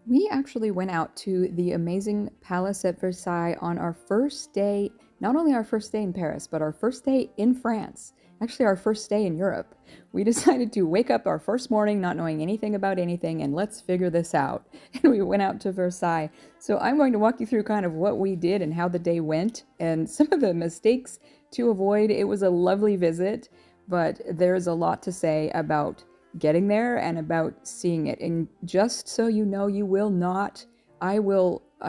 We actually went out to the amazing palace at Versailles on our first day, not only our first day in Paris, but our first day in France. Actually, our first day in Europe. We decided to wake up our first morning not knowing anything about anything and let's figure this out. And we went out to Versailles. So I'm going to walk you through kind of what we did and how the day went and some of the mistakes to avoid. It was a lovely visit, but there's a lot to say about getting there and about seeing it. And just so you know, you will not, I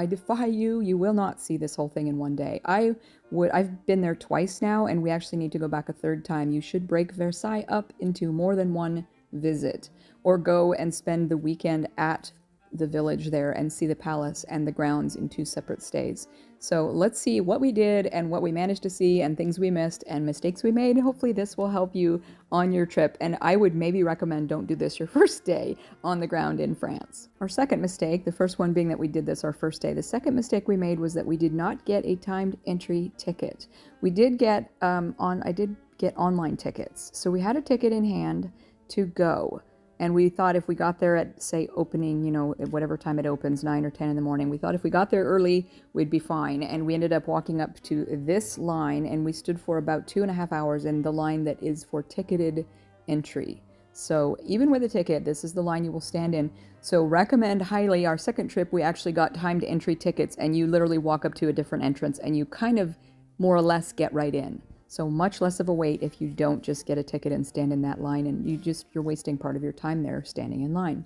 defy you, you will not see this whole thing in one day. I've been there twice now, and we actually need to go back a third time. You should break Versailles up into more than one visit, or go and spend the weekend at the village there and see the palace and the grounds in two separate stays. So let's see what we did and what we managed to see and things we missed and mistakes we made. Hopefully this will help you on your trip. And I would maybe recommend don't do this your first day on the ground in France. Our second mistake, the first one being that we did this our first day. The second mistake we made was that we did not get a timed entry ticket. We did get I did get online tickets. So we had a ticket in hand to go. And we thought if we got there at, say, opening, at whatever time it opens, 9 or 10 in the morning, we thought if we got there early, we'd be fine. And we ended up walking up to this line, and we stood for about 2.5 hours in the line that is for ticketed entry. So even with a ticket, this is the line you will stand in. So recommend highly. Our second trip, we actually got timed entry tickets, and you literally walk up to a different entrance, and you kind of more or less get right in. So much less of a wait if you don't just get a ticket and stand in that line, and you're wasting part of your time there standing in line.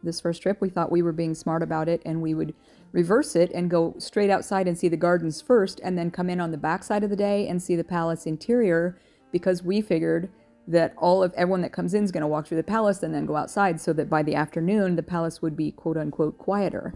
This first trip, we thought we were being smart about it, and we would reverse it and go straight outside and see the gardens first, and then come in on the back side of the day and see the palace interior, because we figured that everyone that comes in is going to walk through the palace and then go outside, so that by the afternoon the palace would be quote unquote quieter.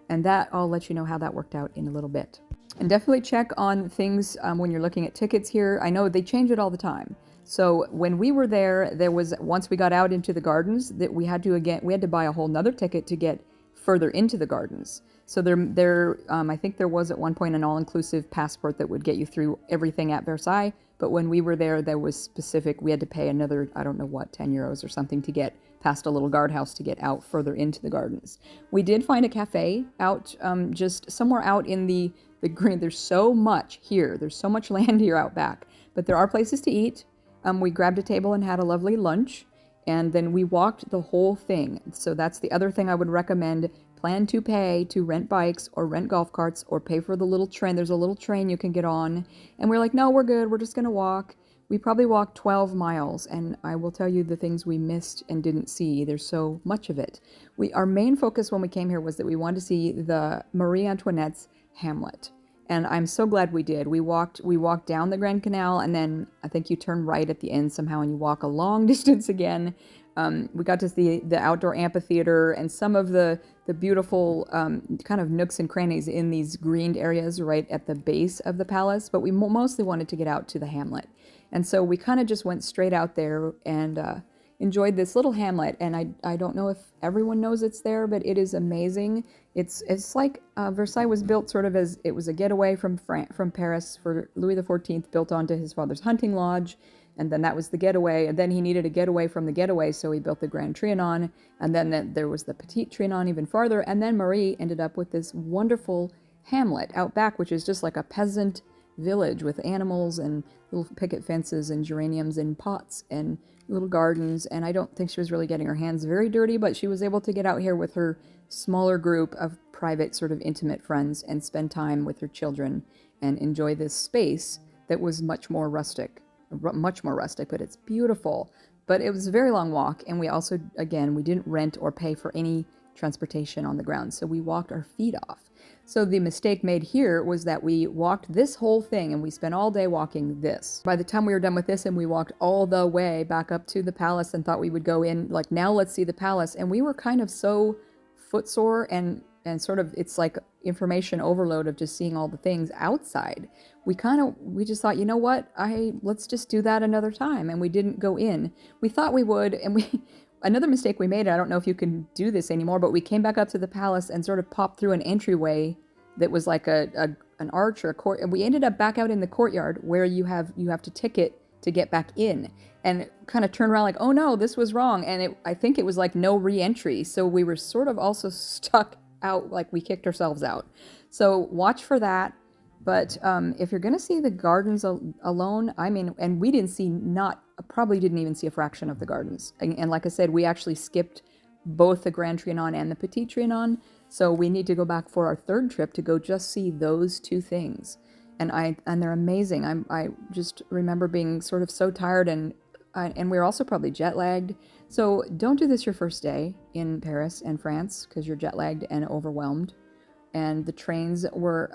And that, I'll let you know how that worked out in a little bit. And definitely check on things when you're looking at tickets here. I know they change it all the time. So when we were there, once we got out into the gardens, that we had to buy a whole nother ticket to get further into the gardens. So I think there was at one point an all-inclusive passport that would get you through everything at Versailles. But when we were there was specific, we had to pay another, I don't know what, 10 euros or something to get past a little guardhouse to get out further into the gardens. We did find a cafe out, just somewhere out in the green. There's so much here. There's so much land here out back. But there are places to eat. We grabbed a table and had a lovely lunch. And then we walked the whole thing. So that's the other thing I would recommend. Plan to pay to rent bikes or rent golf carts or pay for the little train. There's a little train you can get on. And we're like, no, we're good. We're just going to walk. We probably walked 12 miles, and I will tell you the things we missed and didn't see. There's so much of it. Our main focus when we came here was that we wanted to see the Marie Antoinette's Hamlet. And I'm so glad we did. We walked down the Grand Canal, and then I think you turn right at the end somehow and you walk a long distance again. We got to see the outdoor amphitheater and some of the beautiful kind of nooks and crannies in these greened areas right at the base of the palace. But we mostly wanted to get out to the Hamlet. And so we kind of just went straight out there and enjoyed this little hamlet. And I don't know if everyone knows it's there, but it is amazing. It's like Versailles was built sort of as it was a getaway from Paris for Louis XIV, built onto his father's hunting lodge. And then that was the getaway. And then he needed a getaway from the getaway, so he built the Grand Trianon. And then there was the Petit Trianon even farther. And then Marie ended up with this wonderful hamlet out back, which is just like a peasant village with animals and little picket fences and geraniums in pots and little gardens. And I don't think she was really getting her hands very dirty, but she was able to get out here with her smaller group of private, sort of intimate friends and spend time with her children and enjoy this space that was much more rustic, but it's beautiful. But it was a very long walk, and we also, again, we didn't rent or pay for any transportation on the ground, so we walked our feet off. So the mistake made here was that we walked this whole thing, and we spent all day walking this. By the time we were done with this, and we walked all the way back up to the palace and thought we would go in, like, now let's see the palace, and we were kind of so footsore and sort of, it's like information overload of just seeing all the things outside. We just thought, you know what, let's just do that another time, and we didn't go in. We thought we would, and another mistake we made, I don't know if you can do this anymore, but we came back up to the palace and sort of popped through an entryway that was like an arch or a court, and we ended up back out in the courtyard where you have to ticket to get back in, and kind of turned around like, oh no, this was wrong, and I think it was like no re-entry, so we were sort of also stuck out like we kicked ourselves out. So watch for that. But if you're going to see the gardens alone, I mean, and we didn't see probably didn't even see a fraction of the gardens. And like I said, we actually skipped both the Grand Trianon and the Petit Trianon. So we need to go back for our third trip to go just see those two things. And they're amazing. I just remember being sort of so tired, and we're also probably jet lagged. So don't do this your first day in Paris and France because you're jet lagged and overwhelmed. And the trains were,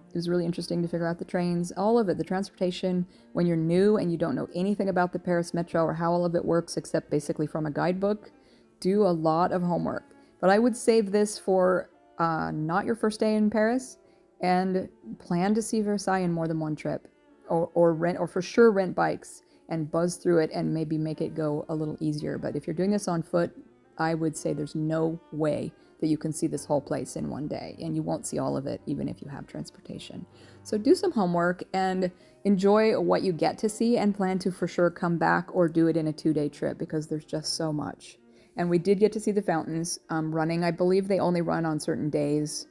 it was really interesting to figure out the trains, all of it, the transportation, when you're new and you don't know anything about the Paris Metro or how all of it works except basically from a guidebook, do a lot of homework. But I would save this for not your first day in Paris, and plan to see Versailles in more than one trip, or for sure rent bikes and buzz through it and maybe make it go a little easier. But if you're doing this on foot, I would say there's no way that you can see this whole place in one day, and you won't see all of it even if you have transportation. So do some homework and enjoy what you get to see, and plan to for sure come back or do it in a 2-day trip because there's just so much. And we did get to see the fountains running. I believe they only run on certain days.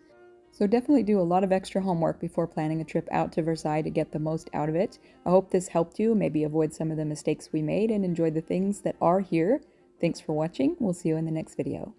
So definitely do a lot of extra homework before planning a trip out to Versailles to get the most out of it. I hope this helped you, maybe avoid some of the mistakes we made and enjoy the things that are here. Thanks for watching. We'll see you in the next video.